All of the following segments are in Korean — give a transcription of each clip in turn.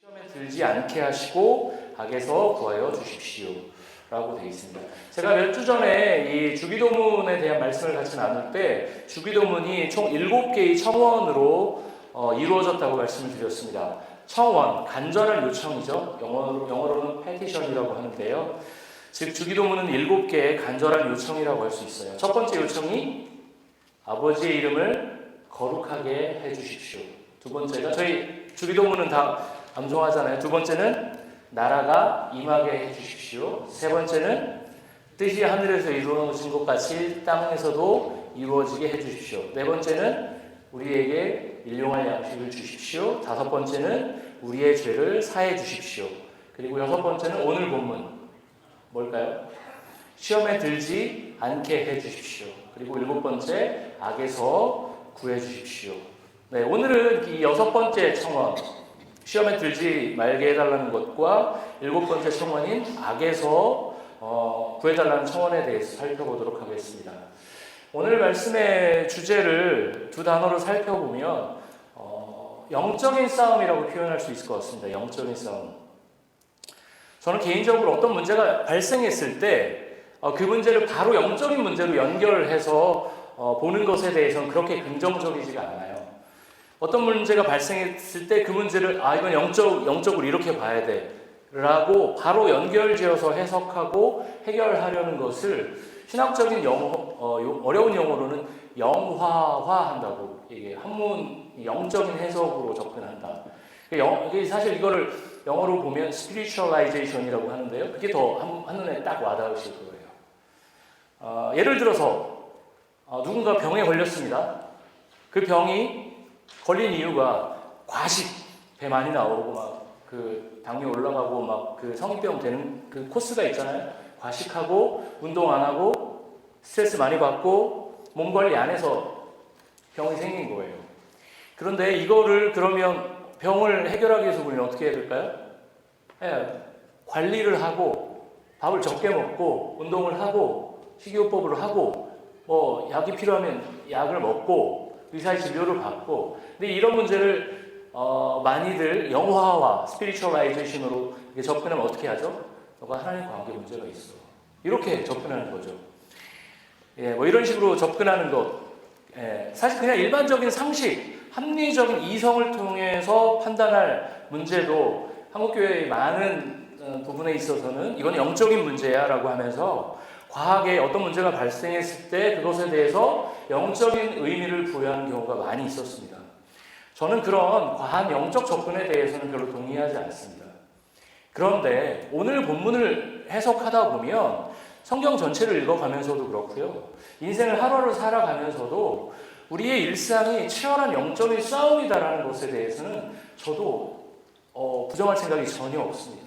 시험에 들지 않게 하시고 악에서 구하여 주십시오 라고 되어 있습니다. 제가 몇 주 전에 이 주기도문에 대한 말씀을 같이 나눌 때 주기도문이 총 7개의 청원으로 이루어졌다고 말씀을 드렸습니다. 청원, 간절한 요청이죠. 영어로는 petition이라고 하는데요. 즉 주기도문은 7개의 간절한 요청이라고 할 수 있어요. 첫 번째 요청이 아버지의 이름을 거룩하게 해주십시오. 두 번째가 저희 주기도문은 다 암송하잖아요. 두 번째는 나라가 임하게 해주십시오. 세 번째는 뜻이 하늘에서 이루어진 것 같이 땅에서도 이루어지게 해주십시오. 네 번째는 우리에게 일용할 양식을 주십시오. 다섯 번째는 우리의 죄를 사해 주십시오. 그리고 여섯 번째는 오늘 본문 뭘까요? 시험에 들지 않게 해주십시오. 그리고 일곱 번째 악에서 구해 주십시오. 네, 오늘은 이 여섯 번째 청원 시험에 들지 말게 해달라는 것과 일곱 번째 청원인 악에서 구해달라는 청원에 대해서 살펴보도록 하겠습니다. 오늘 말씀의 주제를 두 단어로 살펴보면 영적인 싸움이라고 표현할 수 있을 것 같습니다. 영적인 싸움. 저는 개인적으로 어떤 문제가 발생했을 때 그 문제를 바로 영적인 문제로 연결해서 보는 것에 대해서는 그렇게 긍정적이지가 않아요. 어떤 문제가 발생했을 때 그 문제를 이건 영적으로 이렇게 봐야 돼 라고 바로 연결지어서 해석하고 해결하려는 것을 신학적인 어려운 용어로는 영화화한다고 한문 영적인 해석으로 접근한다. 사실 이거를 영어로 보면 spiritualization이라고 하는데요. 그게 더 한눈에 딱 와닿으실 거예요. 예를 들어서 누군가 병에 걸렸습니다. 그 병이 걸린 이유가 과식, 배 많이 나오고 막 그 당뇨 올라가고 막 그 성인병 되는 그 코스가 있잖아요. 과식하고 운동 안 하고 스트레스 많이 받고 몸 관리 안 해서 병이 생긴 거예요. 그런데 이거를 그러면 병을 해결하기 위해서 우리는 어떻게 해야 될까요? 관리를 하고 밥을 적게 먹고 운동을 하고 식이요법을 하고 약이 필요하면 약을 먹고 의사의 진료를 받고. 근데 이런 문제를 많이들 영화화, 스피리추얼라이제이션으로 접근하면 어떻게 하죠? 너가 하나님 관계 문제가 있어. 이렇게 접근하는 거죠. 이런 식으로 접근하는 것. 사실 그냥 일반적인 상식, 합리적인 이성을 통해서 판단할 문제도 한국교회의 많은 부분에 있어서는 이건 영적인 문제야 라고 하면서 과학에 어떤 문제가 발생했을 때 그것에 대해서 영적인 의미를 부여하는 경우가 많이 있었습니다. 저는 그런 과한 영적 접근에 대해서는 별로 동의하지 않습니다. 그런데 오늘 본문을 해석하다 보면 성경 전체를 읽어가면서도 그렇고요. 인생을 하루하루 살아가면서도 우리의 일상이 치열한 영적인 싸움이다라는 것에 대해서는 저도 부정할 생각이 전혀 없습니다.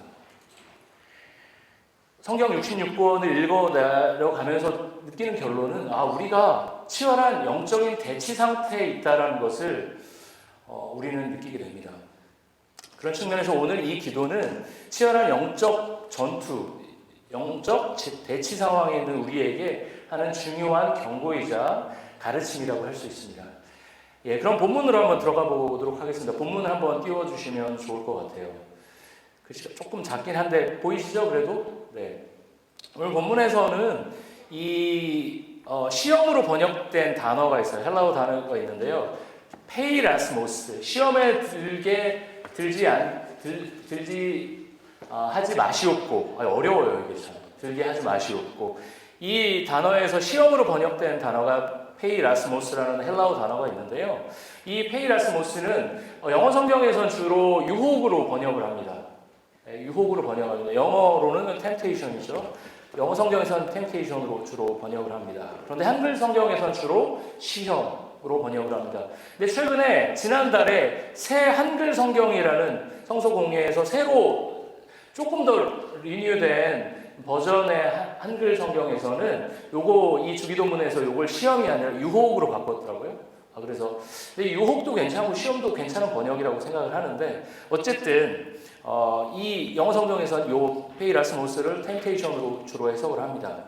성경 66권을 읽어내려가면서 느끼는 결론은 우리가 치열한 영적인 대치 상태에 있다는 것을 우리는 느끼게 됩니다. 그런 측면에서 오늘 이 기도는 치열한 영적 전투, 영적 대치 상황에 있는 우리에게 하는 중요한 경고이자 가르침이라고 할 수 있습니다. 그럼 본문으로 한번 들어가 보도록 하겠습니다. 본문을 한번 띄워주시면 좋을 것 같아요. 글씨가 조금 작긴 한데 보이시죠? 그래도? 네. 오늘 본문에서는 이 시험으로 번역된 단어가 있어요. 헬라어 단어가 있는데요. 페이라스모스, 시험에 들지 하지 마시옵고. 어려워요 이게 참. 들게 하지 마시옵고. 이 단어에서 시험으로 번역된 단어가 페이라스모스라는 헬라어 단어가 있는데요. 이 페이라스모스는 영어 성경에서는 주로 유혹으로 번역을 합니다. 유혹으로 번역합니다. 영어로는 temptation이죠. 영어 성경에서는 temptation으로 주로 번역을 합니다. 그런데 한글 성경에서는 주로 시험으로 번역을 합니다. 근데 최근에 지난달에 새 한글 성경이라는 성서공예에서 새로 조금 더 리뉴된 버전의 한글 성경에서는 이 주기도문에서 요걸 시험이 아니라 유혹으로 바꿨더라고요. 그래서 근데 유혹도 괜찮고 시험도 괜찮은 번역이라고 생각을 하는데 어쨌든 이 영어 성경에서는 요 페이라스모스를 템테이션으로 주로 해석을 합니다.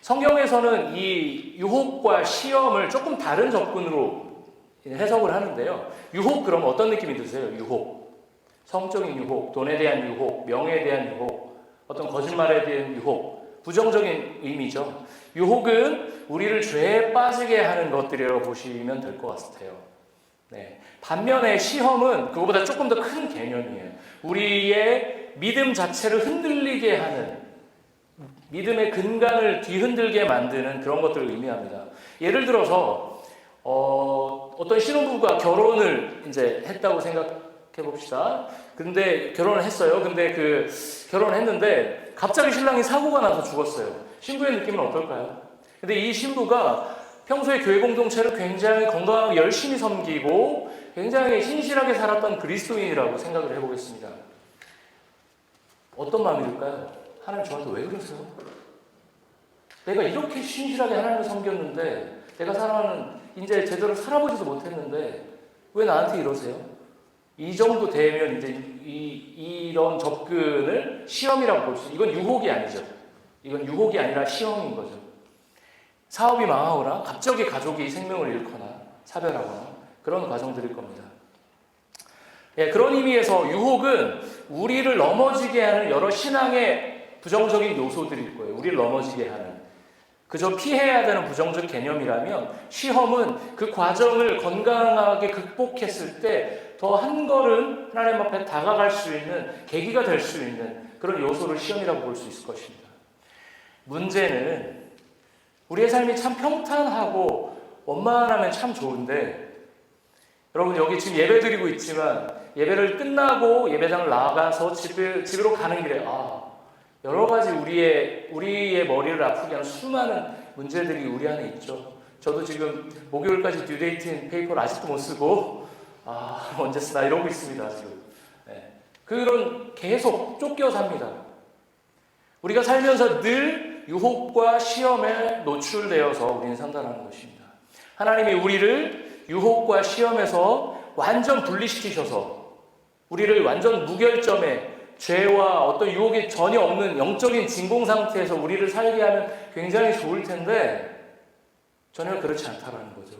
성경에서는 이 유혹과 시험을 조금 다른 접근으로 해석을 하는데요. 유혹 그러면 어떤 느낌이 드세요? 유혹. 성적인 유혹, 돈에 대한 유혹, 명예에 대한 유혹, 어떤 거짓말에 대한 유혹, 부정적인 의미죠. 유혹은 우리를 죄에 빠지게 하는 것들이라고 보시면 될 것 같아요. 네. 반면에 시험은 그거보다 조금 더 큰 개념이에요. 우리의 믿음 자체를 흔들리게 하는, 믿음의 근간을 뒤흔들게 만드는 그런 것들을 의미합니다. 예를 들어서 어떤 신혼부부가 결혼을 이제 했다고 생각해 봅시다. 근데 결혼을 했어요. 근데 결혼을 했는데 갑자기 신랑이 사고가 나서 죽었어요. 신부의 느낌은 어떨까요? 근데 이 신부가 평소에 교회 공동체를 굉장히 건강하게 열심히 섬기고 굉장히 신실하게 살았던 그리스도인이라고 생각을 해보겠습니다. 어떤 마음이 들까요? 하나님 저한테 왜 그러세요? 내가 이렇게 신실하게 하나님을 섬겼는데, 내가 사랑하는, 이제 제대로 살아보지도 못했는데 왜 나한테 이러세요? 이 정도 되면 이제 이런 접근을 시험이라고 볼 수, 이건 유혹이 아니죠. 이건 유혹이 아니라 시험인 거죠. 사업이 망하거나 갑자기 가족이 생명을 잃거나 사별하거나 그런 과정들일 겁니다. 예, 그런 의미에서 유혹은 우리를 넘어지게 하는 여러 신앙의 부정적인 요소들일 거예요. 우리를 넘어지게 하는. 그저 피해야 되는 부정적 개념이라면 시험은 그 과정을 건강하게 극복했을 때 더 한 걸음 하나님 앞에 다가갈 수 있는 계기가 될 수 있는 그런 요소를 시험이라고 볼 수 있을 것입니다. 문제는 우리의 삶이 참 평탄하고 원만하면 참 좋은데, 여러분 여기 지금 예배 드리고 있지만 예배를 끝나고 예배당을 나가서 집으로 가는 길에 여러 가지 우리의 머리를 아프게 하는 수많은 문제들이 우리 안에 있죠. 저도 지금 목요일까지 듀데이트인 페이퍼를 아직도 못 쓰고 언제 쓰나 이러고 있습니다. 지금. 네. 그런 계속 쫓겨 삽니다. 우리가 살면서 늘 유혹과 시험에 노출되어서 우리는 산다는 것입니다. 하나님이 우리를 유혹과 시험에서 완전 분리시키셔서 우리를 완전 무결점에 죄와 어떤 유혹이 전혀 없는 영적인 진공 상태에서 우리를 살게 하면 굉장히 좋을 텐데 전혀 그렇지 않다라는 거죠.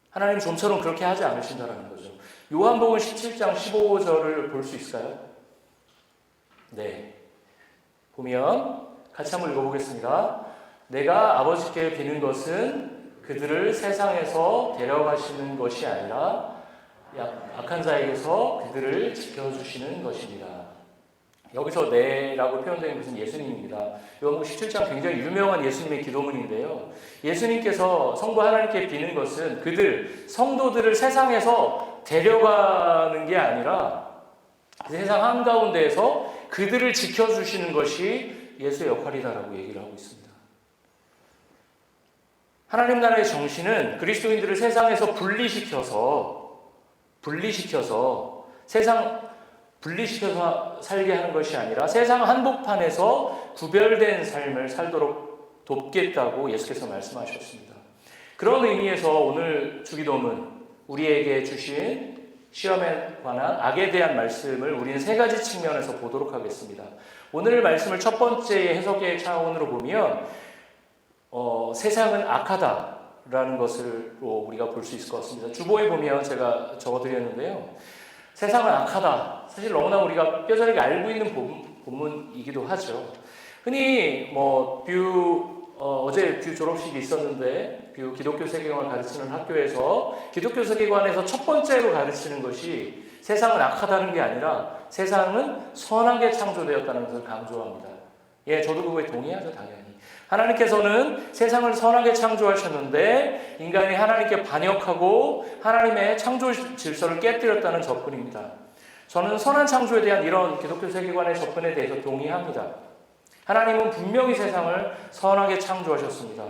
하나님 좀처럼 그렇게 하지 않으신다라는 거죠. 요한복음 17장 15절을 볼 수 있을까요? 네. 보면 같이 한번 읽어보겠습니다. 내가 아버지께 비는 것은 그들을 세상에서 데려가시는 것이 아니라 악한 자에게서 그들을 지켜주시는 것입니다. 여기서 네라고 표현되는 것은 예수님입니다. 요한복음 17장 굉장히 유명한 예수님의 기도문인데요. 예수님께서 성부 하나님께 비는 것은 성도들을 세상에서 데려가는 게 아니라 세상 한가운데에서 그들을 지켜주시는 것이 예수의 역할이다라고 얘기를 하고 있습니다. 하나님 나라의 정신은 그리스도인들을 세상에서 분리시켜서 살게 하는 것이 아니라 세상 한복판에서 구별된 삶을 살도록 돕겠다고 예수께서 말씀하셨습니다. 그런 의미에서 오늘 주기도문 우리에게 주신 시험에 관한 악에 대한 말씀을 우리는 세 가지 측면에서 보도록 하겠습니다. 오늘 말씀을 첫 번째 해석의 차원으로 보면 세상은 악하다라는 것을 우리가 볼 수 있을 것 같습니다. 주보에 보면 제가 적어드렸는데요. 세상은 악하다. 사실 너무나 우리가 뼈저리게 알고 있는 본문이기도 하죠. 흔히 어제 뷰 졸업식이 있었는데 뷰 기독교 세계관을 가르치는 학교에서 기독교 세계관에서 첫 번째로 가르치는 것이 세상은 악하다는 게 아니라 세상은 선하게 창조되었다는 것을 강조합니다. 예, 저도 그거에 동의하죠, 당연히. 하나님께서는 세상을 선하게 창조하셨는데 인간이 하나님께 반역하고 하나님의 창조 질서를 깨뜨렸다는 접근입니다. 저는 선한 창조에 대한 이런 기독교 세계관의 접근에 대해서 동의합니다. 하나님은 분명히 세상을 선하게 창조하셨습니다.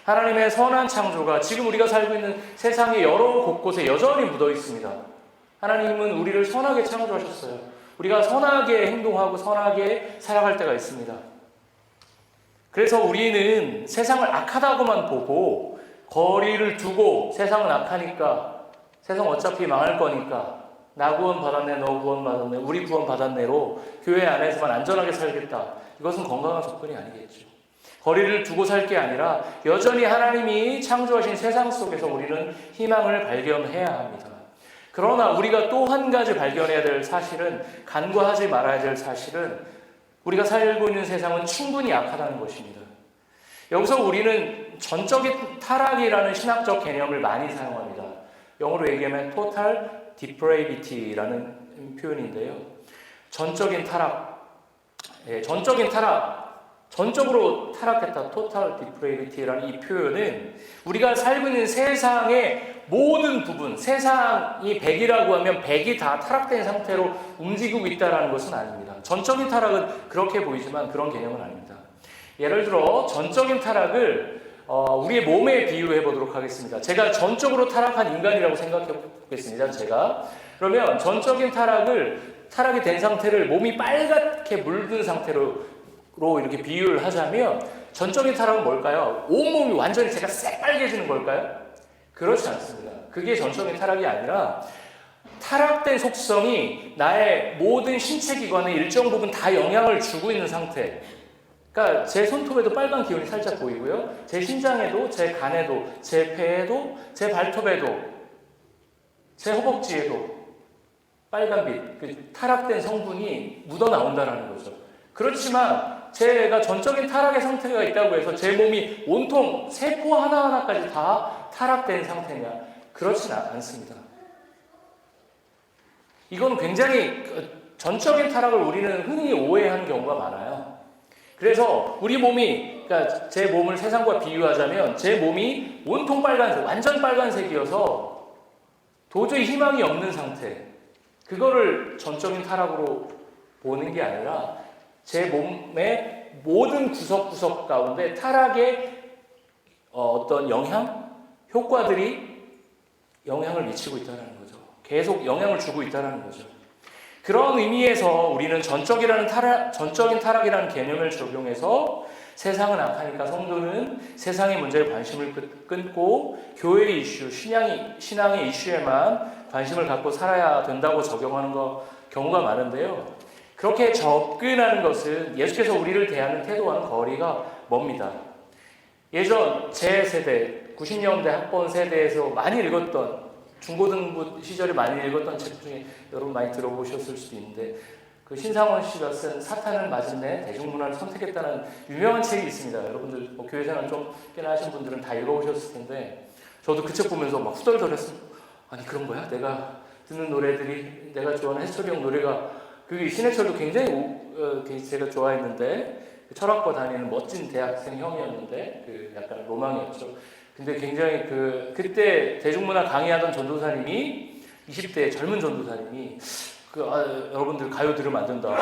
하나님의 선한 창조가 지금 우리가 살고 있는 세상의 여러 곳곳에 여전히 묻어 있습니다. 하나님은 우리를 선하게 창조하셨어요. 우리가 선하게 행동하고 선하게 살아갈 때가 있습니다. 그래서 우리는 세상을 악하다고만 보고 거리를 두고 세상은 악하니까 세상 어차피 망할 거니까 나 구원 받았네, 너 구원 받았네, 우리 구원 받았네로 교회 안에서만 안전하게 살겠다. 이것은 건강한 접근이 아니겠죠. 거리를 두고 살 게 아니라 여전히 하나님이 창조하신 세상 속에서 우리는 희망을 발견해야 합니다. 그러나 우리가 또 한 가지 발견해야 될 사실은, 간과하지 말아야 될 사실은, 우리가 살고 있는 세상은 충분히 약하다는 것입니다. 여기서 우리는 전적인 타락이라는 신학적 개념을 많이 사용합니다. 영어로 얘기하면 total depravity라는 표현인데요. 전적인 타락, 전적인 타락, 전적으로 타락했다, total depravity라는 이 표현은 우리가 살고 있는 세상의 모든 부분, 세상이 100이라고 하면 100이 다 타락된 상태로 움직이고 있다는 것은 아닙니다. 전적인 타락은 그렇게 보이지만 그런 개념은 아닙니다. 예를 들어 전적인 타락을 우리의 몸에 비유해 보도록 하겠습니다. 제가 전적으로 타락한 인간이라고 생각해 보겠습니다. 그러면 전적인 타락이 된 상태를 몸이 빨갛게 물든 상태로 이렇게 비유를 하자면, 전적인 타락은 뭘까요? 온몸이 완전히 제가 새빨개지는 걸까요? 그렇지 않습니다. 그게 전적인 타락이 아니라, 타락된 속성이 나의 모든 신체 기관에 일정 부분 다 영향을 주고 있는 상태. 그러니까 제 손톱에도 빨간 기운이 살짝 보이고요, 제 심장에도, 제 간에도, 제 폐에도, 제 발톱에도, 제 허벅지에도 빨간빛, 그 타락된 성분이 묻어나온다는 거죠. 그렇지만 제가 전적인 타락의 상태가 있다고 해서 제 몸이 온통 세포 하나하나까지 다 타락된 상태냐? 그렇진 않습니다. 이건 굉장히 전적인 타락을 우리는 흔히 오해하는 경우가 많아요. 그래서 우리 몸이, 그러니까 제 몸을 세상과 비유하자면 제 몸이 온통 빨간색, 완전 빨간색이어서 도저히 희망이 없는 상태, 그거를 전적인 타락으로 보는 게 아니라 제 몸의 모든 구석구석 가운데 타락의 어떤 효과들이 영향을 미치고 있다는 거죠. 계속 영향을 주고 있다는 거죠. 그런 의미에서 우리는 전적인 타락이라는 개념을 적용해서, 세상은 악하니까 성도는 세상의 문제에 관심을 끊고 교회의 이슈, 신앙의 이슈에만 관심을 갖고 살아야 된다고 적용하는 경우가 많은데요. 그렇게 접근하는 것은 예수께서 우리를 대하는 태도와는 거리가 멉니다. 예전 제 세대, 90년대 학번 세대에서 많이 읽었던, 중고등부 시절에 많이 읽었던 책 중에 여러분 많이 들어보셨을 수도 있는데, 그 신상원 씨가 쓴 사탄은 마침내 대중문화를 선택했다는 유명한 책이 있습니다. 여러분들 교회 생활 좀 꽤나 하신 분들은 다 읽어보셨을 텐데, 저도 그 책 보면서 막 후덜덜했습니다. 아니 그런 거야? 내가 듣는 노래들이, 내가 좋아하는 해철이 형 노래가, 그 신해철도 굉장히 제가 좋아했는데, 철학과 다니는 멋진 대학생 형이었는데, 그 약간 로망이었죠. 근데 굉장히 그때 대중문화 강의하던 전도사님이, 20대 젊은 전도사님이 여러분들 가요 들으면 안 된다,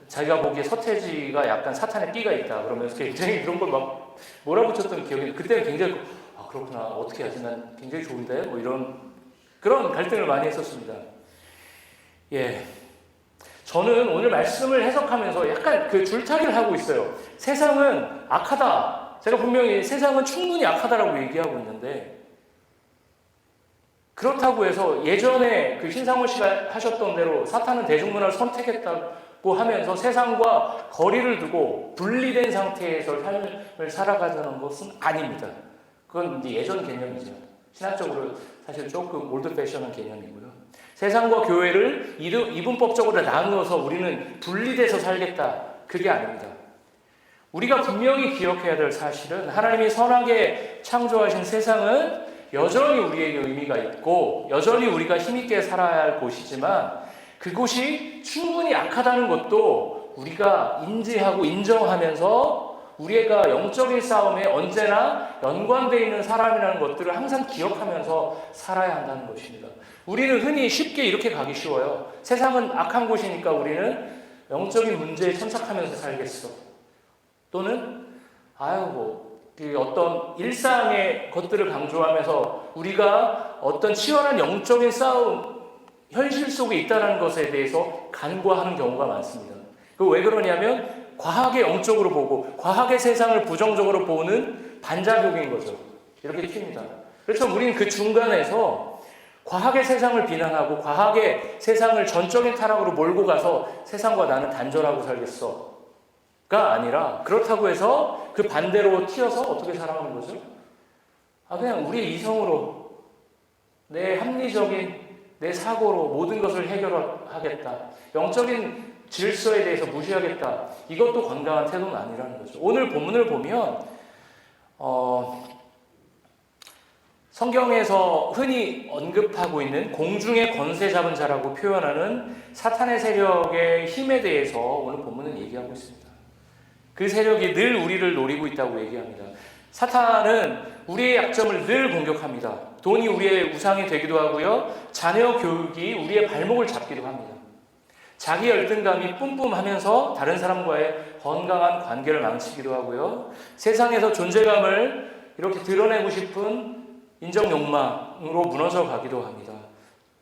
자기가 보기에 서태지가 약간 사탄의 끼가 있다 그러면서 굉장히 그런 걸 막 몰아붙였던 기억이, 그때는 굉장히 그렇구나, 어떻게 하지, 난 굉장히 좋은데, 뭐 그런 갈등을 많이 했었습니다. 예, 저는 오늘 말씀을 해석하면서 약간 줄타기를 하고 있어요. 세상은 악하다, 제가 분명히 세상은 충분히 악하다라고 얘기하고 있는데, 그렇다고 해서 예전에 신상원 씨가 하셨던 대로 사탄은 대중문화를 선택했다고 하면서 세상과 거리를 두고 분리된 상태에서 삶을 살아가자는 것은 아닙니다. 그건 이제 예전 개념이죠. 신학적으로 사실 조금 올드 패션한 개념이고요. 세상과 교회를 이분법적으로 나누어서 우리는 분리돼서 살겠다, 그게 아닙니다. 우리가 분명히 기억해야 될 사실은, 하나님이 선하게 창조하신 세상은 여전히 우리에게 의미가 있고 여전히 우리가 힘있게 살아야 할 곳이지만, 그곳이 충분히 악하다는 것도 우리가 인지하고 인정하면서 우리가 영적인 싸움에 언제나 연관되어 있는 사람이라는 것들을 항상 기억하면서 살아야 한다는 것입니다. 우리는 흔히 쉽게 이렇게 가기 쉬워요. 세상은 악한 곳이니까 우리는 영적인 문제에 천착하면서 살겠어. 또는 어떤 일상의 것들을 강조하면서 우리가 어떤 치열한 영적인 싸움, 현실 속에 있다는 것에 대해서 간과하는 경우가 많습니다. 왜 그러냐면 과학의 영적으로 보고 과학의 세상을 부정적으로 보는 반작용인 거죠. 이렇게 튑니다. 그래서 우리는 그 중간에서 과학의 세상을 비난하고 과학의 세상을 전적인 타락으로 몰고 가서 세상과 나는 단절하고 살겠어 가 아니라, 그렇다고 해서 그 반대로 튀어서 어떻게 살아가는 거죠? 그냥 우리 이성으로, 내 합리적인 내 사고로 모든 것을 해결하겠다. 영적인 질서에 대해서 무시하겠다. 이것도 건강한 태도는 아니라는 거죠. 오늘 본문을 보면 성경에서 흔히 언급하고 있는 공중의 권세 잡은 자라고 표현하는 사탄의 세력의 힘에 대해서 오늘 본문은 얘기하고 있습니다. 그 세력이 늘 우리를 노리고 있다고 얘기합니다. 사탄은 우리의 약점을 늘 공격합니다. 돈이 우리의 우상이 되기도 하고요. 자녀 교육이 우리의 발목을 잡기도 합니다. 자기 열등감이 뿜뿜하면서 다른 사람과의 건강한 관계를 망치기도 하고요. 세상에서 존재감을 이렇게 드러내고 싶은 인정 욕망으로 무너져 가기도 합니다.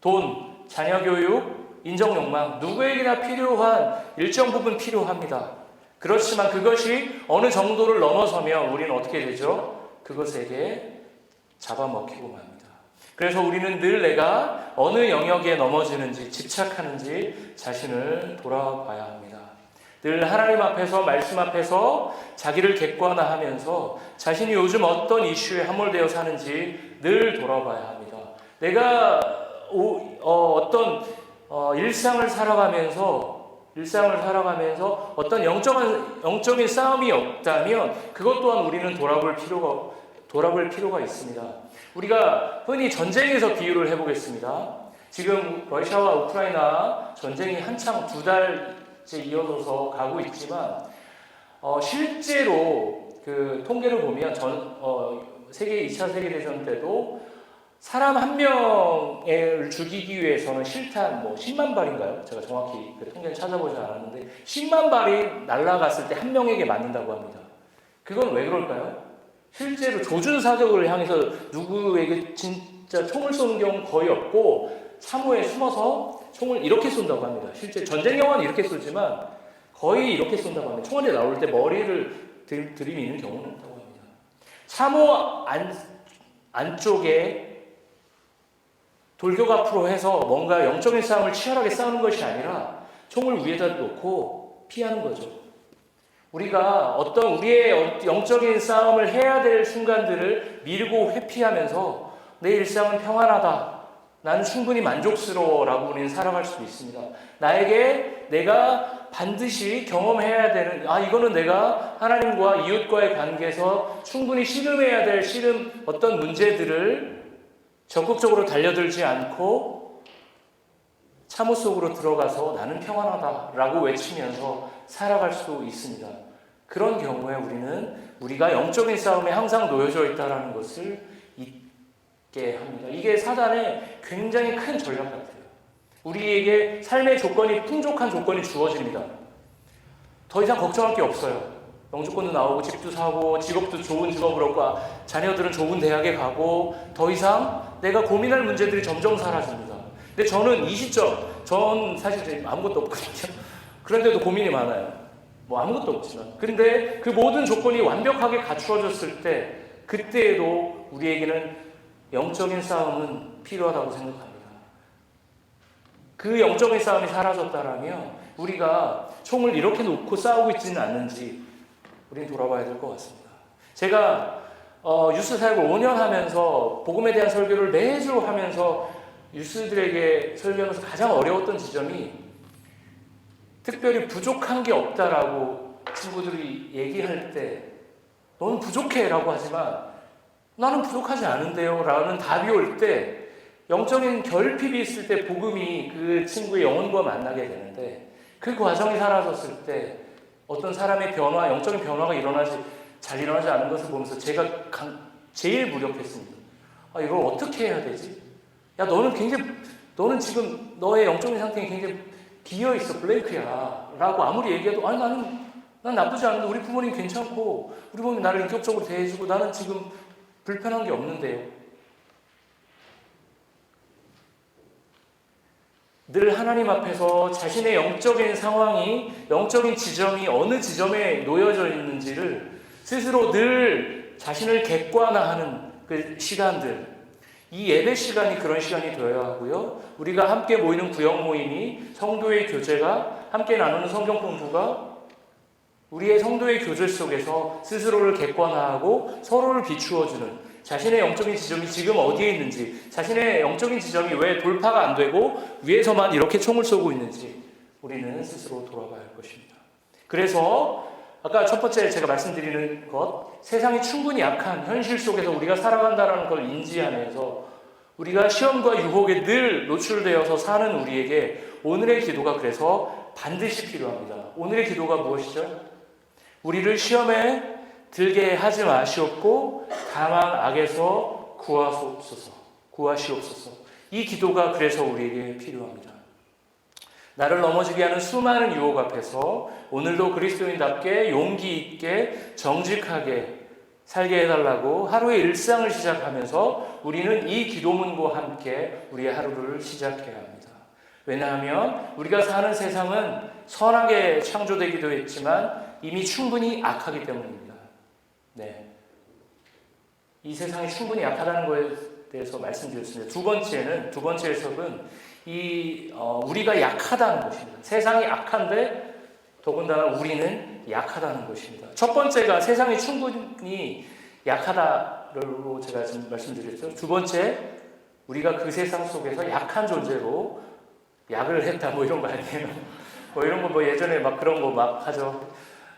돈, 자녀 교육, 인정 욕망, 누구에게나 필요한 일정 부분 필요합니다. 그렇지만 그것이 어느 정도를 넘어서면 우리는 어떻게 되죠? 그것에게 잡아먹히고 맙니다. 그래서 우리는 늘 내가 어느 영역에 넘어지는지 집착하는지 자신을 돌아봐야 합니다. 늘 하나님 앞에서 말씀 앞에서 자기를 객관화하면서 자신이 요즘 어떤 이슈에 함몰되어 사는지 늘 돌아봐야 합니다. 내가 어떤 일상을 살아가면서 어떤 영적인 싸움이 없다면 그것 또한 우리는 돌아볼 필요가 있습니다. 우리가 흔히 전쟁에서 비유를 해보겠습니다. 지금 러시아와 우크라이나 전쟁이 한창 2달째 이어져서 가고 있지만 실제로 그 통계를 보면 세계 2차 세계대전 때도 사람 한 명을 죽이기 위해서는 실탄 10만 발인가요? 제가 정확히 그 통계를 찾아보지 않았는데 10만 발이 날아갔을 때 한 명에게 맞는다고 합니다. 그건 왜 그럴까요? 실제로 조준사격을 향해서 누구에게 진짜 총을 쏘는 경우는 거의 없고 사무에 숨어서 총을 이렇게 쏜다고 합니다. 실제 전쟁 영화는 이렇게 쏘지만 거의 이렇게 쏜다고 합니다. 총알이 나올 때 머리를 들이미는 경우는 없다고 합니다. 사무 안쪽에 돌격 앞으로 해서 뭔가 영적인 싸움을 치열하게 싸우는 것이 아니라 총을 위에다 놓고 피하는 거죠. 우리가 우리의 영적인 싸움을 해야 될 순간들을 미루고 회피하면서 내 일상은 평안하다. 나는 충분히 만족스러워 라고 우리는 살아갈 수도 있습니다. 내가 반드시 경험해야 되는 이거는 내가 하나님과 이웃과의 관계에서 충분히 씨름해야 될 어떤 문제들을 적극적으로 달려들지 않고 참호 속으로 들어가서 나는 평안하다라고 외치면서 살아갈 수 있습니다. 그런 경우에 우리가 영적인 싸움에 항상 놓여져 있다는 것을 잊게 합니다. 이게 사단의 굉장히 큰 전략 같아요. 우리에게 삶의 풍족한 조건이 주어집니다. 더 이상 걱정할 게 없어요. 영주권도 나오고 집도 사고 직업도 좋은 직업을 얻고 자녀들은 좋은 대학에 가고 더 이상 내가 고민할 문제들이 점점 사라집니다. 근데 저는 이 시점, 전 사실 아무것도 없거든요. 그런데도 고민이 많아요. 아무것도 없지만. 그런데 그 모든 조건이 완벽하게 갖추어졌을 때 그때에도 우리에게는 영적인 싸움은 필요하다고 생각합니다. 그 영적인 싸움이 사라졌다라면 우리가 총을 이렇게 놓고 싸우고 있지는 않는지 우리는 돌아봐야 될 것 같습니다. 제가 유스 사역을 5년 하면서 복음에 대한 설교를 매주 하면서 유스들에게 설교하면서 가장 어려웠던 지점이 특별히 부족한 게 없다라고 친구들이 얘기할 때 너는 부족해 라고 하지만 나는 부족하지 않은데요 라는 답이 올 때 영적인 결핍이 있을 때 복음이 그 친구의 영혼과 만나게 되는데 그 과정이 사라졌을 때 어떤 사람의 영적인 변화가 잘 일어나지 않은 것을 보면서 제가 제일 무력했습니다. 이걸 어떻게 해야 되지? 너는 지금 너의 영적인 상태가 굉장히 비어있어, 블레이크야 라고 아무리 얘기해도 난 나쁘지 않은데 우리 부모님 괜찮고 우리 부모님 나를 인격적으로 대해주고 나는 지금 불편한 게 없는데요. 늘 하나님 앞에서 자신의 영적인 상황이, 영적인 지점이 어느 지점에 놓여져 있는지를 스스로 늘 자신을 객관화하는 그 시간들, 이 예배 시간이 그런 시간이 되어야 하고요. 우리가 함께 모이는 구역 모임이 성도의 교제가, 함께 나누는 성경 공부가 우리의 성도의 교제 속에서 스스로를 객관화하고 서로를 비추어주는 자신의 영적인 지점이 지금 어디에 있는지, 자신의 영적인 지점이 왜 돌파가 안 되고 위에서만 이렇게 총을 쏘고 있는지 우리는 스스로 돌아봐야 할 것입니다. 그래서 아까 첫 번째 제가 말씀드리는 것, 세상이 충분히 약한 현실 속에서 우리가 살아간다는 걸 인지하면서 우리가 시험과 유혹에 늘 노출되어서 사는 우리에게 오늘의 기도가 그래서 반드시 필요합니다. 오늘의 기도가 무엇이죠? 우리를 시험에 들게 하지 마시옵고 다만 악에서 구하시옵소서. 이 기도가 그래서 우리에게 필요합니다. 나를 넘어지게 하는 수많은 유혹 앞에서 오늘도 그리스도인답게 용기 있게 정직하게 살게 해달라고 하루의 일상을 시작하면서 우리는 이 기도문과 함께 우리의 하루를 시작해야 합니다. 왜냐하면 우리가 사는 세상은 선하게 창조되기도 했지만 이미 충분히 악하기 때문입니다. 네, 이 세상이 충분히 약하다는 것에 대해서 말씀드렸습니다. 두 번째 해석은 우리가 약하다는 것입니다. 세상이 약한데 더군다나 우리는 약하다는 것입니다. 첫 번째가 세상이 충분히 약하다로 제가 지금 말씀드렸죠. 두 번째, 우리가 그 세상 속에서 약한 존재로 약을 했다 이런 거 아니에요? 이런 거 예전에 그런 거 하죠.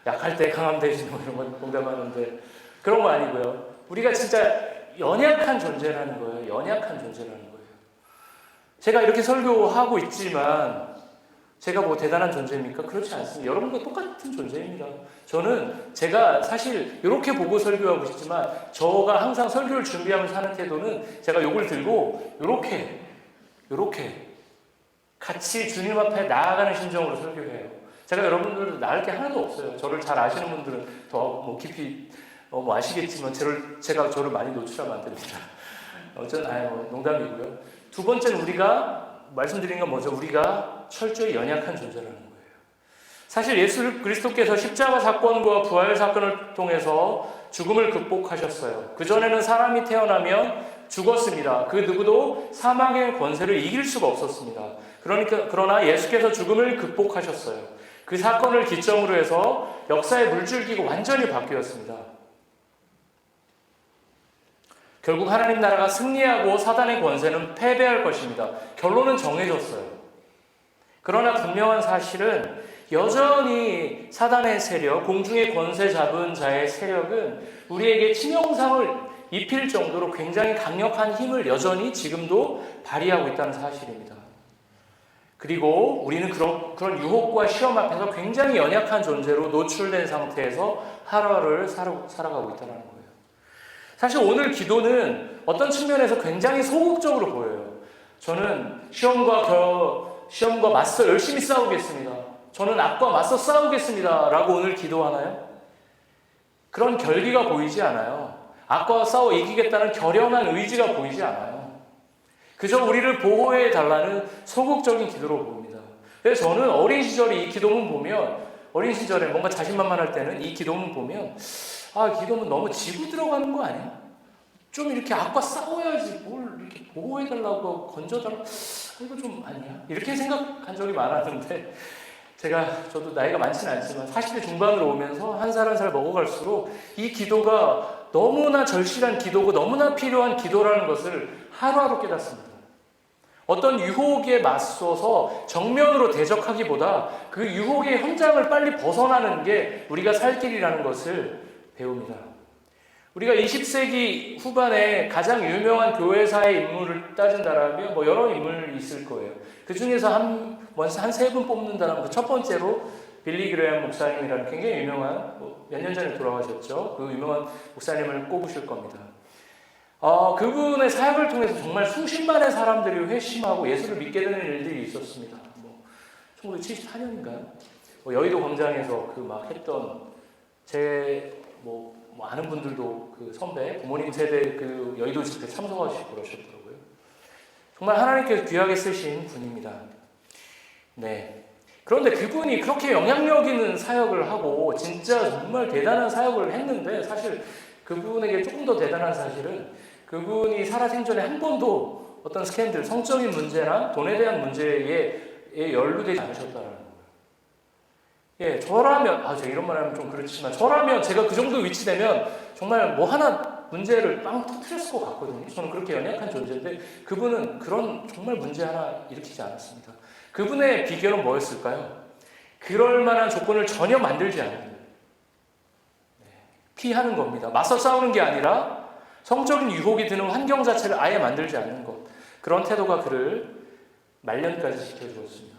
약할 때 강함 되지 이런 거 공감하는데 그런 거 아니고요. 우리가 진짜 연약한 존재라는 거예요. 연약한 존재라는 거예요. 제가 이렇게 설교하고 있지만 제가 대단한 존재입니까? 그렇지 않습니다. 여러분과 똑같은 존재입니다. 제가 사실 이렇게 보고 설교하고 있지만 저가 항상 설교를 준비하면서 하는 태도는 제가 요걸 들고 이렇게 같이 주님 앞에 나아가는 심정으로 설교해요. 제가 여러분들 나을 게 하나도 없어요. 저를 잘 아시는 분들은 더 깊이 아시겠지만 제가 저를 많이 노출하면 안 됩니다. 농담이고요. 두 번째는 우리가 말씀드린 건 뭐죠? 우리가 철저히 연약한 존재라는 거예요. 사실 예수 그리스도께서 십자가 사건과 부활 사건을 통해서 죽음을 극복하셨어요. 그전에는 사람이 태어나면 죽었습니다. 그 누구도 사망의 권세를 이길 수가 없었습니다. 그러나 예수께서 죽음을 극복하셨어요. 그 사건을 기점으로 해서 역사의 물줄기가 완전히 바뀌었습니다. 결국 하나님 나라가 승리하고 사단의 권세는 패배할 것입니다. 결론은 정해졌어요. 그러나 분명한 사실은 여전히 사단의 세력, 공중의 권세 잡은 자의 세력은 우리에게 치명상을 입힐 정도로 굉장히 강력한 힘을 여전히 지금도 발휘하고 있다는 사실입니다. 그리고 우리는 그런 유혹과 시험 앞에서 굉장히 연약한 존재로 노출된 상태에서 하루하루를 살아가고 있다는 거예요. 사실 오늘 기도는 어떤 측면에서 굉장히 소극적으로 보여요. 저는 시험과 맞서 열심히 싸우겠습니다. 저는 악과 맞서 싸우겠습니다. 라고 오늘 기도하나요? 그런 결기가 보이지 않아요. 악과 싸워 이기겠다는 결연한 의지가 보이지 않아요. 그저 우리를 보호해 달라는 소극적인 기도로 보입니다. 그래서 저는 어린 시절에 이 기도문 보면, 어린 시절에 뭔가 자신만만할 때는 이 기도문 보면 기도문 너무 지고 들어가는 거 아니야? 좀 이렇게 악과 싸워야지 뭘 이렇게 보호해달라고 건져달라고 이거 좀 아니야? 이렇게 생각한 적이 많았는데 저도 나이가 많지는 않지만 40대 중반으로 오면서 한 살 한 살 먹어갈수록 이 기도가 너무나 절실한 기도고 너무나 필요한 기도라는 것을 하루하루 깨닫습니다. 어떤 유혹에 맞서서 정면으로 대적하기보다 그 유혹의 현장을 빨리 벗어나는 게 우리가 살 길이라는 것을 배웁니다. 우리가 20세기 후반에 가장 유명한 교회사의 인물을 따진다라면 여러 인물이 있을 거예요. 그 중에서 한 세 분 뽑는다면 첫 번째로 빌리 그레엄 목사님이라는 굉장히 유명한 몇 년 전에 돌아가셨죠. 그 유명한 목사님을 꼽으실 겁니다. 그분의 사역을 통해서 정말 수십만의 사람들이 회심하고 예수를 믿게 되는 일들이 있었습니다. 1974년인가요? 여의도 광장에서 했던 아는 분들도 그 선배, 부모님 세대 그 여의도 집회 참석하시고 그러셨더라고요. 정말 하나님께서 귀하게 쓰신 분입니다. 네. 그런데 그분이 그렇게 영향력 있는 사역을 하고 진짜 정말 대단한 사역을 했는데 사실 그분에게 조금 더 대단한 사실은 그분이 살아생전에 한 번도 어떤 스캔들, 성적인 문제나 돈에 대한 문제에 연루되지 않으셨다는 거예요. 저라면 제가 이런 말 하면 좀 그렇지만 저라면 제가 그 정도 위치되면 정말 하나 문제를 빵 터뜨렸을 것 같거든요. 저는 그렇게 연약한 존재인데 그분은 그런 정말 문제 하나 일으키지 않았습니다. 그분의 비결은 뭐였을까요? 그럴 만한 조건을 전혀 만들지 않는 거예요. 피하는 겁니다. 맞서 싸우는 게 아니라 성적인 유혹이 드는 환경 자체를 아예 만들지 않는 것. 그런 태도가 그를 말년까지 지켜주었습니다.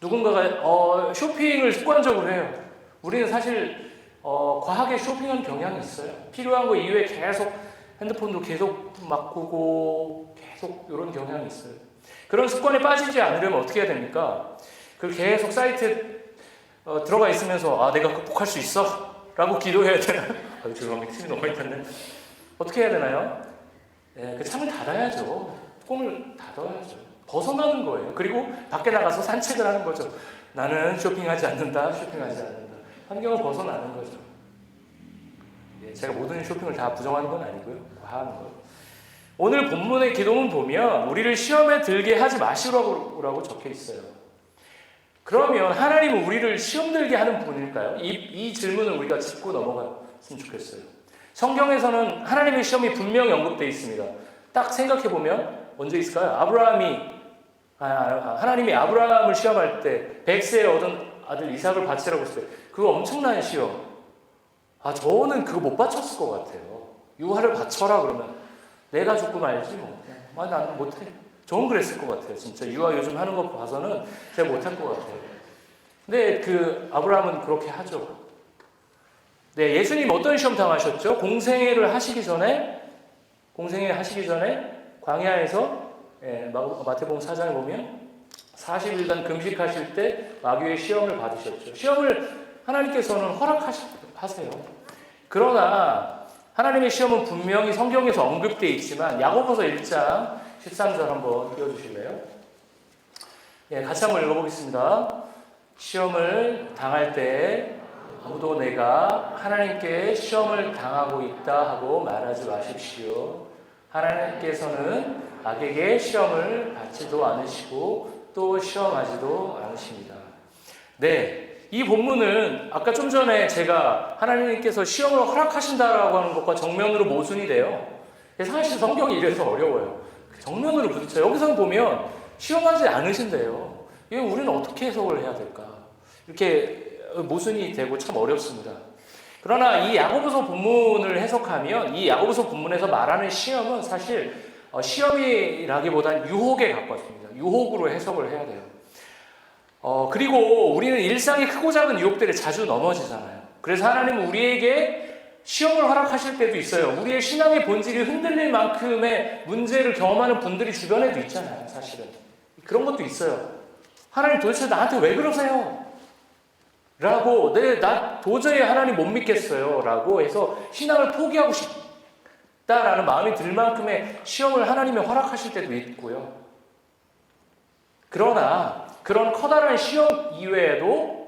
누군가가 쇼핑을 습관적으로 해요. 우리는 사실 과하게 쇼핑하는 경향이 있어요. 필요한 거 이외에 계속 핸드폰도 계속 막 보고 계속 이런 경향이 있어요. 그런 습관에 빠지지 않으려면 어떻게 해야 됩니까? 그걸 계속 사이트에 들어가 있으면서 내가 극복할 수 있어 라고 기도해야 되나요? 죄송합니다. 힘이 너무 많이 탔네. 어떻게 해야 되나요? 그 창을 닫아야죠. 뚜껑을 닫아야죠. 벗어나는 거예요. 그리고 밖에 나가서 산책을 하는 거죠. 나는 쇼핑하지 않는다. 쇼핑하지 않는다. 환경을 벗어나는 거죠. 제가 모든 쇼핑을 다 부정하는 건 아니고요. 과하는 거예요. 오늘 본문의 기도문 보면 우리를 시험에 들게 하지 마시라고 적혀 있어요. 그러면 하나님은 우리를 시험 들게 하는 분일까요? 이 질문을 우리가 짚고 넘어갔으면 좋겠어요. 성경에서는 하나님의 시험이 분명히 언급되어 있습니다. 딱 생각해보면 언제 있을까요? 하나님이 아브라함을 시험할 때 100세에 얻은 아들 이삭을 바치라고 했을 때 그거 엄청난 시험. 저는 그거 못 바쳤을 것 같아요. 유아를 바쳐라 그러면 내가 죽고 말지 뭐. 나는 못해. 저는 그랬을 것 같아요. 진짜 유아 요즘 하는 거 봐서는 제가 못할 것 같아요. 근데 그 아브라함은 그렇게 하죠. 네, 예수님 어떤 시험 당하셨죠? 공생애를 하시기 전에 광야에서 마태복음 4장에 보면 40일간 금식하실 때 마귀의 시험을 받으셨죠. 시험을 하나님께서는 허락하세요. 그러나 하나님의 시험은 분명히 성경에서 언급되어 있지만 야고보서 1장 13절 한번 띄워주실래요? 같이 한번 읽어보겠습니다. 시험을 당할 때 아무도 내가 하나님께 시험을 당하고 있다 하고 말하지 마십시오. 하나님께서는 악에게 시험을 받지도 않으시고 또 시험하지도 않으십니다. 네, 이 본문은 아까 좀 전에 제가 하나님께서 시험을 허락하신다라고 하는 것과 정면으로 모순이 돼요. 사실 성경이 이래서 어려워요. 정면으로 부딪혀요. 여기서 보면 시험하지 않으신대요. 이거 우리는 어떻게 해석을 해야 될까? 이렇게 모순이 되고 참 어렵습니다. 그러나 이 야고보서 본문을 해석하면 이 야고보서 본문에서 말하는 시험은 사실 시험이라기보다는 유혹에 가깝습니다. 유혹으로 해석을 해야 돼요. 그리고 우리는 일상의 크고 작은 유혹들에 자주 넘어지잖아요. 그래서 하나님은 우리에게 시험을 허락하실 때도 있어요. 우리의 신앙의 본질이 흔들릴 만큼의 문제를 경험하는 분들이 주변에도 있잖아요. 사실은 그런 것도 있어요. 하나님 도대체 나한테 왜 그러세요? 라고 나 도저히 하나님 못 믿겠어요 라고 해서 신앙을 포기하고 싶다라는 마음이 들 만큼의 시험을 하나님이 허락하실 때도 있고요. 그러나 그런 커다란 시험 이외에도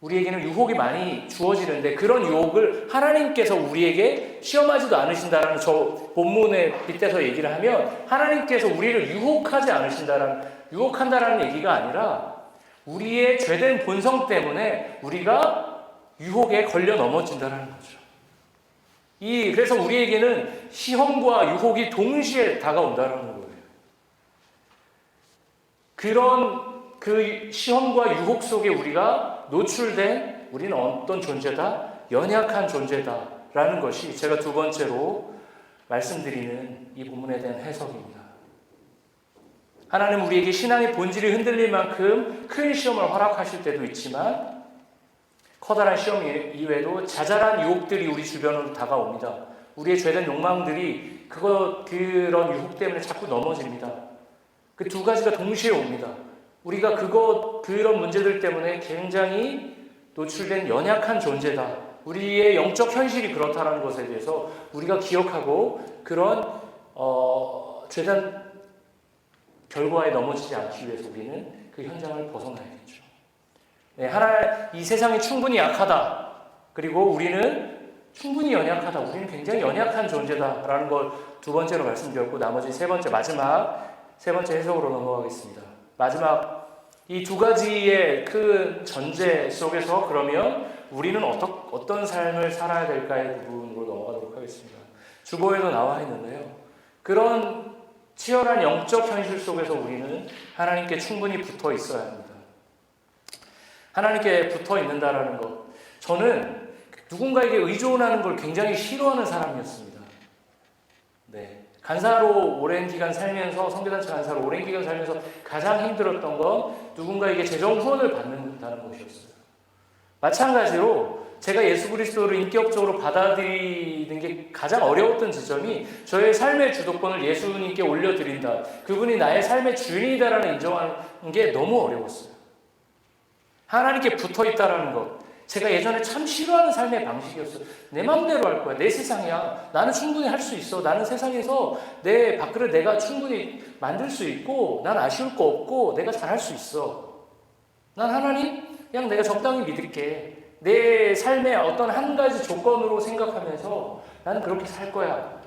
우리에게는 유혹이 많이 주어지는데 그런 유혹을 하나님께서 우리에게 시험하지도 않으신다라는 저 본문에 빗대서 얘기를 하면 하나님께서 우리를 유혹한다라는 얘기가 아니라 우리의 죄된 본성 때문에 우리가 유혹에 걸려 넘어진다는 거죠. 그래서 우리에게는 시험과 유혹이 동시에 다가온다는 거예요. 그런 그 시험과 유혹 속에 우리가 노출된 우리는 어떤 존재다? 연약한 존재다라는 것이 제가 두 번째로 말씀드리는 이 본문에 대한 해석입니다. 하나님 우리에게 신앙의 본질이 흔들릴 만큼 큰 시험을 허락하실 때도 있지만 커다란 시험 이외에도 자잘한 유혹들이 우리 주변으로 다가옵니다. 우리의 죄된 욕망들이 그런 유혹 때문에 자꾸 넘어집니다. 그 두 가지가 동시에 옵니다. 우리가 그런 문제들 때문에 굉장히 노출된 연약한 존재다. 우리의 영적 현실이 그렇다는 것에 대해서 우리가 기억하고 그런 죄된 결과에 넘어지지 않기 위해서 우리는 그 현장을 벗어나야겠죠. 네, 이 세상이 충분히 약하다. 그리고 우리는 충분히 연약하다. 우리는 굉장히 연약한 존재다라는 걸 두 번째로 말씀드렸고 나머지 세 번째 해석으로 넘어가겠습니다. 마지막 이 두 가지의 큰 전제 속에서 그러면 우리는 어떤 삶을 살아야 될까의 부분으로 넘어가도록 하겠습니다. 하겠습니다. 주보에도 나와 있는데요. 그런 치열한 영적 현실 속에서 우리는 하나님께 충분히 붙어 있어야 합니다. 하나님께 붙어 있는다라는 것. 저는 누군가에게 의존하는 걸 굉장히 싫어하는 사람이었습니다. 네. 간사로 오랜 기간 살면서, 성교단체 간사로 오랜 기간 살면서 가장 힘들었던 건 누군가에게 재정 후원을 받는다는 것이었어요. 마찬가지로 제가 예수 그리스도를 인격적으로 받아들이는 게 가장 어려웠던 지점이 저의 삶의 주도권을 예수님께 올려드린다. 그분이 나의 삶의 주인이다라는 인정하는 게 너무 어려웠어요. 하나님께 붙어있다라는 것. 제가 예전에 참 싫어하는 삶의 방식이었어요. 내 마음대로 할 거야. 내 세상이야. 나는 충분히 할 수 있어. 나는 세상에서 내 밥그릇 내가 충분히 만들 수 있고 난 아쉬울 거 없고 내가 잘할 수 있어. 난 하나님 그냥 내가 적당히 믿을게. 내 삶의 어떤 한 가지 조건으로 생각하면서 나는 그렇게 살 거야.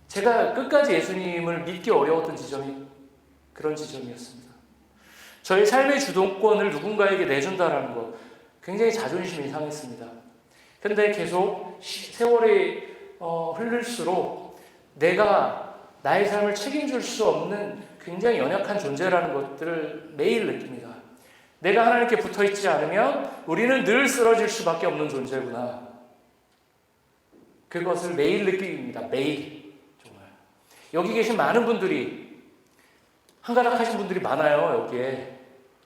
제가 끝까지 예수님을 믿기 어려웠던 지점이 그런 지점이었습니다. 저의 삶의 주도권을 누군가에게 내준다라는 것 굉장히 자존심이 상했습니다. 근데 계속 세월이 흐를수록 내가 나의 삶을 책임질 수 없는 굉장히 연약한 존재라는 것들을 매일 느낍니다. 내가 하나님께 붙어있지 않으면 우리는 늘 쓰러질 수밖에 없는 존재구나. 그것을 매일 느낍니다. 매일. 정말. 여기 계신 많은 분들이 한가닥 하신 분들이 많아요. 여기에.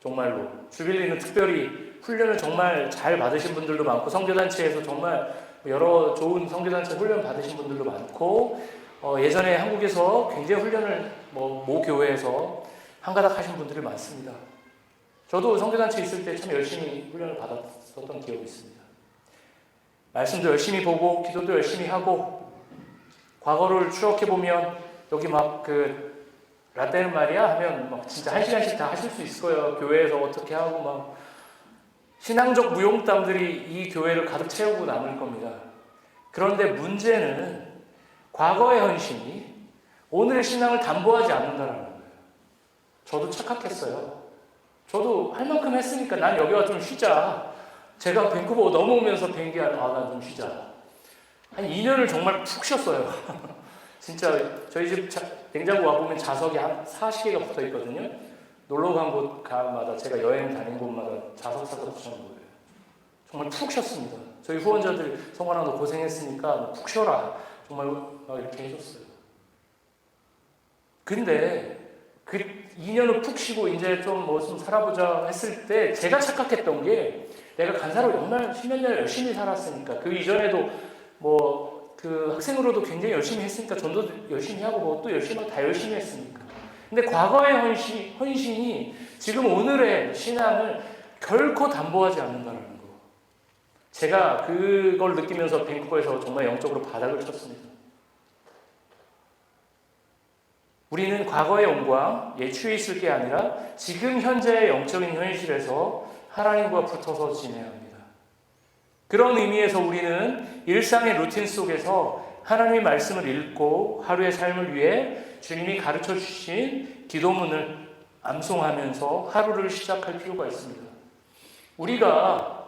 정말로. 주빌리는 특별히 훈련을 정말 잘 받으신 분들도 많고 성교단체에서 정말 여러 좋은 성교단체 훈련 받으신 분들도 많고 예전에 한국에서 굉장히 훈련을 모 교회에서 한가닥 하신 분들이 많습니다. 저도 성교단체 있을 때 참 열심히 훈련을 받았었던 기억이 있습니다. 말씀도 열심히 보고 기도도 열심히 하고 과거를 추억해보면 여기 막 라떼는 말이야 하면 막 진짜 1시간씩 다 하실 수 있을 거예요. 교회에서 어떻게 하고 막 신앙적 무용담들이 이 교회를 가득 채우고 남을 겁니다. 그런데 문제는 과거의 헌신이 오늘의 신앙을 담보하지 않는다는 거예요. 저도 착각했어요. 저도 할 만큼 했으니까 난 여기 와서 좀 쉬자. 제가 밴쿠버 넘어오면서 비행기 난 좀 쉬자. 한 2년을 정말 푹 쉬었어요. 진짜 저희 집 냉장고 와보면 자석이 한 40개가 붙어 있거든요. 놀러 간 곳마다 제가 여행 다닌 곳마다 자석 사서 붙여놓은 거예요. 정말 푹 쉬었습니다. 저희 후원자들 성환아 너 고생했으니까 푹 쉬어라. 정말 이렇게 해줬어요. 근데 그 2년을 푹 쉬고 이제 좀 살아보자 했을 때 제가 착각했던 게 내가 간사로 정말 10몇 년을 열심히 살았으니까 그 이전에도 그 학생으로도 굉장히 열심히 했으니까 전도 열심히 하고 또 열심히 하고 다 열심히 했으니까 근데 과거의 헌신이 지금 오늘의 신앙을 결코 담보하지 않는다는 거. 제가 그걸 느끼면서 밴쿠버에서 정말 영적으로 바닥을 쳤습니다. 우리는 과거의 영광에 취해 있을 게 아니라 지금 현재의 영적인 현실에서 하나님과 붙어서 지내야 합니다. 그런 의미에서 우리는 일상의 루틴 속에서 하나님의 말씀을 읽고 하루의 삶을 위해 주님이 가르쳐 주신 기도문을 암송하면서 하루를 시작할 필요가 있습니다. 우리가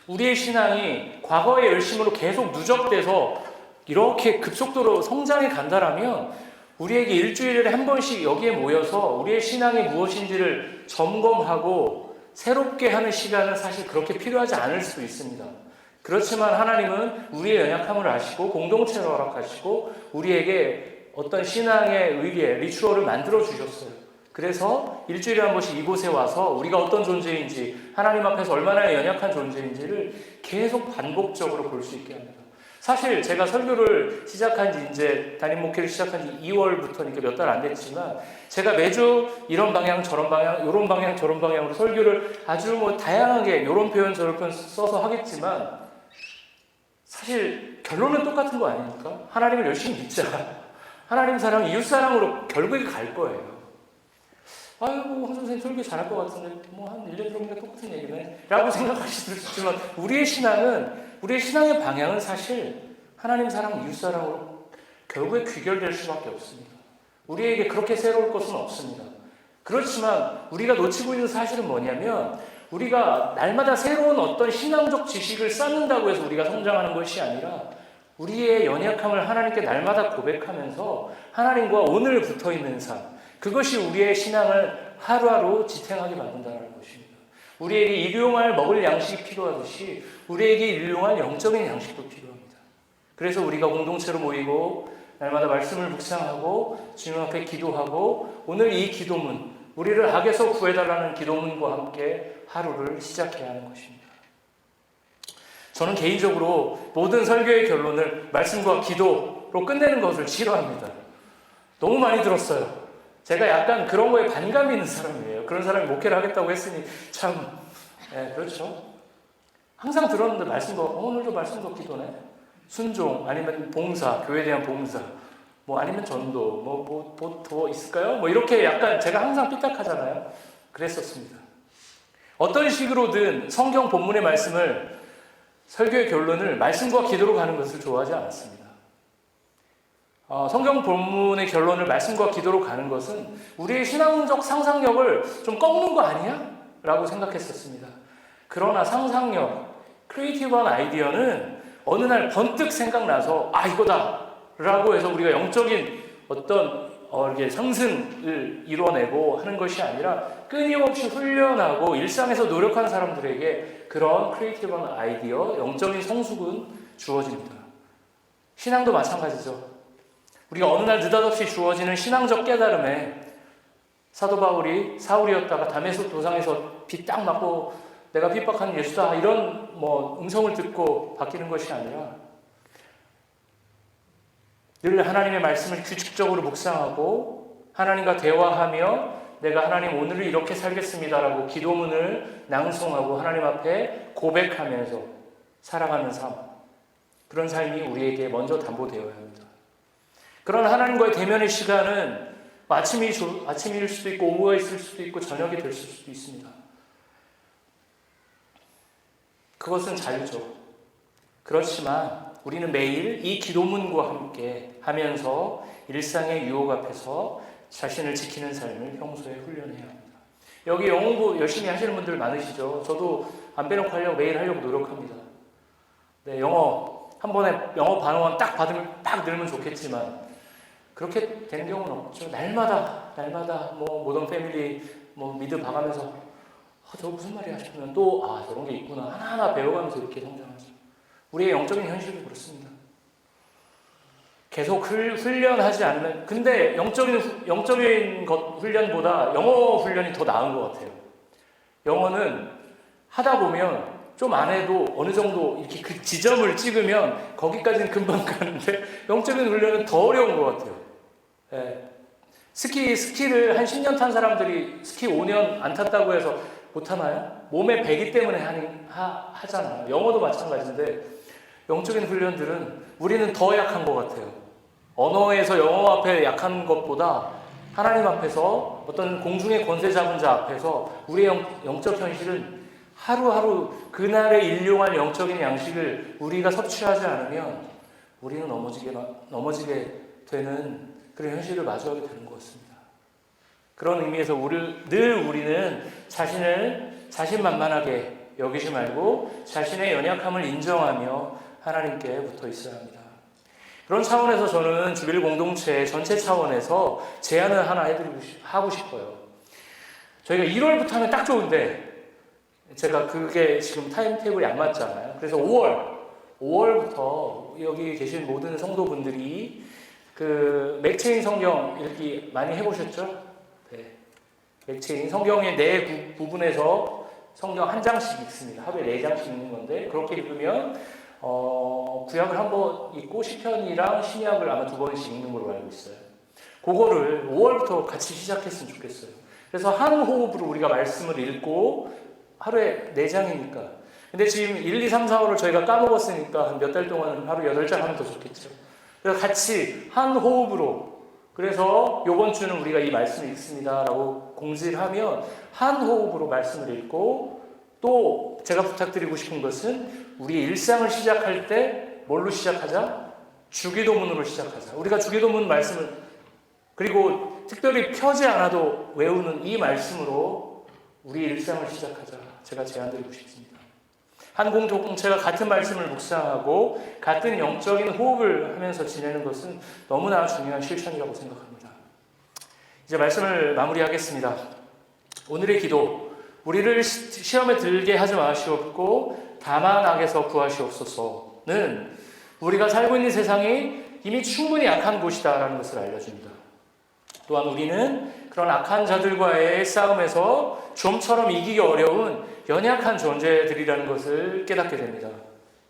우리의 신앙이 과거의 열심으로 계속 누적돼서 이렇게 급속도로 성장해 간다라면 우리에게 일주일에 한 번씩 여기에 모여서 우리의 신앙이 무엇인지를 점검하고 새롭게 하는 시간은 사실 그렇게 필요하지 않을 수도 있습니다. 그렇지만 하나님은 우리의 연약함을 아시고 공동체를 허락하시고 우리에게 어떤 신앙의 의례, 리추얼을 만들어 주셨어요. 그래서 일주일에 한 번씩 이곳에 와서 우리가 어떤 존재인지 하나님 앞에서 얼마나 연약한 존재인지를 계속 반복적으로 볼 수 있게 합니다. 사실 제가 설교를 시작한 지 이제 담임 목회를 시작한 지 2월부터니까 몇 달 안 됐지만 제가 매주 이런 방향 저런 방향 이런 방향 저런 방향으로 설교를 아주 다양하게 이런 표현 저런 표현 써서 하겠지만 사실 결론은 똑같은 거 아닙니까? 하나님을 열심히 믿자. 하나님 사랑, 이웃 사랑으로 결국에 갈 거예요. 아이고 황 선생님 설교 잘할 것 같은데 한 1년 들어보니까 똑같은 얘기네 라고 생각하실 수 있지만 우리의 신앙의 방향은 사실 하나님 사랑, 이웃 사랑으로 결국에 귀결될 수밖에 없습니다. 우리에게 그렇게 새로울 것은 없습니다. 그렇지만 우리가 놓치고 있는 사실은 뭐냐면 우리가 날마다 새로운 어떤 신앙적 지식을 쌓는다고 해서 우리가 성장하는 것이 아니라 우리의 연약함을 하나님께 날마다 고백하면서 하나님과 오늘 붙어있는 삶, 그것이 우리의 신앙을 하루하루 지탱하게 만든다는 것입니다. 우리에게 일용할 먹을 양식이 필요하듯이 우리에게 일용할 영적인 양식도 필요합니다. 그래서 우리가 공동체로 모이고 날마다 말씀을 묵상하고 주님 앞에 기도하고 오늘 이 기도문, 우리를 악에서 구해달라는 기도문과 함께 하루를 시작해야 하는 것입니다. 저는 개인적으로 모든 설교의 결론을 말씀과 기도로 끝내는 것을 싫어합니다. 너무 많이 들었어요. 제가 약간 그런 거에 반감이 있는 사람이에요. 그런 사람이 목회를 하겠다고 했으니 참, 그렇죠. 항상 들었는데 말씀도, 오늘도 말씀도 기도네. 순종, 아니면 봉사, 교회에 대한 봉사, 뭐 아니면 전도, 뭐 더 있을까요? 뭐 이렇게 약간 제가 항상 삐딱하잖아요. 그랬었습니다. 어떤 식으로든 성경 본문의 말씀을 설교의 결론을 말씀과 기도로 가는 것을 좋아하지 않았습니다. 성경 본문의 결론을 말씀과 기도로 가는 것은 우리의 신앙적 상상력을 좀 꺾는 거 아니야? 라고 생각했었습니다. 그러나 상상력, 크리에이티브한 아이디어는 어느 날 번뜩 생각나서 이거다! 라고 해서 우리가 영적인 어떤 이렇게 상승을 이뤄내고 하는 것이 아니라 끊임없이 훈련하고 일상에서 노력하는 사람들에게 그런 크리에이티브한 아이디어, 영적인 성숙은 주어집니다. 신앙도 마찬가지죠. 우리가 어느 날 느닷없이 주어지는 신앙적 깨달음에 사도 바울이 사울이었다가 다메섹 도상에서 비 딱 맞고 내가 핍박하는 예수다 이런 음성을 듣고 바뀌는 것이 아니라 늘 하나님의 말씀을 규칙적으로 묵상하고 하나님과 대화하며 내가 하나님 오늘을 이렇게 살겠습니다라고 기도문을 낭송하고 하나님 앞에 고백하면서 살아가는 삶, 그런 삶이 우리에게 먼저 담보되어야 합니다. 그러나 하나님과의 대면의 시간은 아침일 수도 있고 오후가 있을 수도 있고 저녁이 될 수도 있습니다. 그것은 자유죠. 그렇지만 우리는 매일 이 기도문과 함께 하면서 일상의 유혹 앞에서 자신을 지키는 삶을 평소에 훈련해야 합니다. 여기 영어 공부 열심히 하시는 분들 많으시죠? 저도 안 빼놓고 매일 하려고 노력합니다. 네, 영어 한 번에 영어 반어만 딱 받으면 딱 늘면 좋겠지만 그렇게 된 경우는 없죠. 날마다 모던 패밀리 미드 봐가면서 저 무슨 말이야 싶으면 또 저런 게 있구나 하나하나 배워가면서 이렇게 성장하죠. 우리의 영적인 현실도 그렇습니다. 계속 훈련하지 않으면, 근데 영적인 것 훈련보다 영어 훈련이 더 나은 것 같아요. 영어는 하다 보면 좀 안 해도 어느 정도 이렇게 그 지점을 찍으면 거기까지는 금방 가는데 영적인 훈련은 더 어려운 것 같아요. 네. 스키를 한 10년 탄 사람들이 스키 5년 안 탔다고 해서 못하나요? 몸에 배기 때문에 하잖아요. 영어도 마찬가지인데 영적인 훈련들은 우리는 더 약한 것 같아요. 언어에서 영어 앞에 약한 것보다 하나님 앞에서 어떤 공중의 권세 잡은 자 앞에서 우리의 영적 현실은 하루하루 그날의 일용할 영적인 양식을 우리가 섭취하지 않으면 우리는 넘어지게 되는 그런 현실을 마주하게 되는 것 같습니다. 그런 의미에서 우리는 자신만만하게 여기지 말고 자신의 연약함을 인정하며 하나님께 붙어 있어야 합니다. 그런 차원에서 저는 주빌 공동체 전체 차원에서 제안을 하나 하고 싶어요. 저희가 1월부터 하면 딱 좋은데 제가 그게 지금 타임테이블이 안 맞잖아요. 그래서 5월부터 여기 계신 모든 성도분들이 그 맥체인 성경 읽기 많이 해보셨죠? 네. 맥체인 성경의 네 부분에서 성경 한 장씩 읽습니다. 하루에 4장씩 읽는 건데 그렇게 읽으면 구약을 한 번 읽고 시편이랑 신약을 아마 2번씩 읽는 걸로 알고 있어요. 그거를 5월부터 같이 시작했으면 좋겠어요. 그래서 한 호흡으로 우리가 말씀을 읽고 하루에 4장이니까. 근데 지금 1, 2, 3, 4호를 저희가 까먹었으니까 한 몇 달 동안 하루 8장 하면 더 좋겠죠. 그래서 같이 한 호흡으로, 그래서 이번 주는 우리가 이 말씀을 읽습니다라고 공지를 하면 한 호흡으로 말씀을 읽고, 또 제가 부탁드리고 싶은 것은 우리 일상을 시작할 때 뭘로 시작하자? 주기도문으로 시작하자. 우리가 주기도문 말씀을, 그리고 특별히 펴지 않아도 외우는 이 말씀으로 우리 일상을 시작하자. 제가 제안드리고 싶습니다. 한 공동체가 같은 말씀을 묵상하고 같은 영적인 호흡을 하면서 지내는 것은 너무나 중요한 실천이라고 생각합니다. 이제 말씀을 마무리하겠습니다. 오늘의 기도, 우리를 시험에 들게 하지 마시옵고 다만 악에서 구하시옵소서는 우리가 살고 있는 세상이 이미 충분히 악한 곳이다라는 것을 알려줍니다. 또한 우리는 그런 악한 자들과의 싸움에서 좀처럼 이기기 어려운 연약한 존재들이라는 것을 깨닫게 됩니다.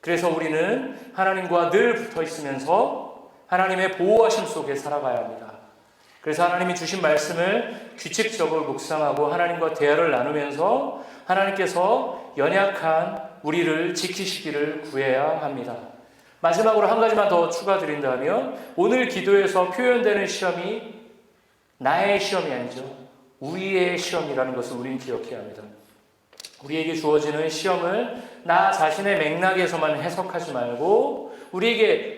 그래서 우리는 하나님과 늘 붙어 있으면서 하나님의 보호하심 속에 살아가야 합니다. 그래서 하나님이 주신 말씀을 규칙적으로 묵상하고 하나님과 대화를 나누면서 하나님께서 연약한 우리를 지키시기를 구해야 합니다. 마지막으로 한 가지만 더 추가드린다면 오늘 기도에서 표현되는 시험이 나의 시험이 아니죠. 우리의 시험이라는 것을 우리는 기억해야 합니다. 우리에게 주어지는 시험을 나 자신의 맥락에서만 해석하지 말고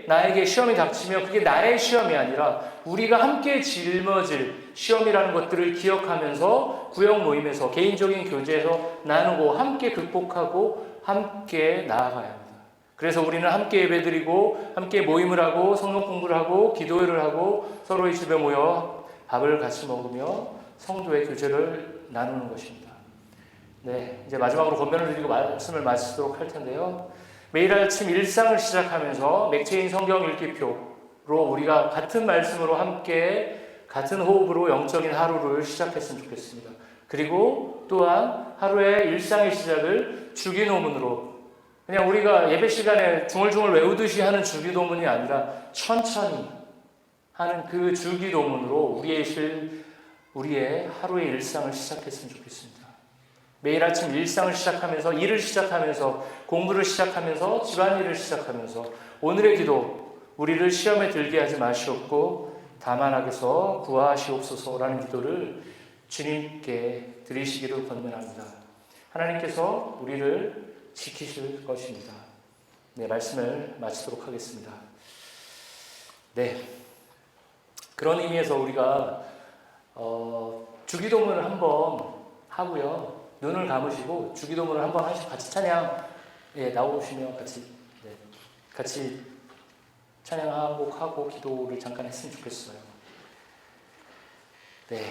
나에게 시험이 닥치면 그게 나의 시험이 아니라 우리가 함께 짊어질 시험이라는 것들을 기억하면서 구역 모임에서 개인적인 교제에서 나누고 함께 극복하고 함께 나아가야 합니다. 그래서 우리는 함께 예배드리고 함께 모임을 하고 성경 공부를 하고 기도회를 하고 서로의 집에 모여 밥을 같이 먹으며 성도의 교제를 나누는 것입니다. 네, 이제 마지막으로 권면을 드리고 말씀을 마치도록 할 텐데요. 매일 아침 일상을 시작하면서 맥체인 성경 읽기표로 우리가 같은 말씀으로 함께 같은 호흡으로 영적인 하루를 시작했으면 좋겠습니다. 그리고 또한 하루의 일상의 시작을 주기도문으로 그냥 우리가 예배 시간에 중얼중얼 외우듯이 하는 주기도문이 아니라 천천히 하는 그 주기도문으로 우리의 하루의 일상을 시작했으면 좋겠습니다. 매일 아침 일상을 시작하면서 일을 시작하면서 공부를 시작하면서 집안일을 시작하면서 오늘의 기도 우리를 시험에 들게 하지 마시옵고 다만 악에서 구하시옵소서라는 기도를 주님께 드리시기를 권면합니다. 하나님께서 우리를 지키실 것입니다. 네, 말씀을 마치도록 하겠습니다. 네, 그런 의미에서 우리가 주기도문을 한번 하고요. 눈을 감으시고 주기도문을 한번 하시고 같이 찬양 나오시면 같이 찬양하고 기도를 잠깐 했으면 좋겠어요. 네.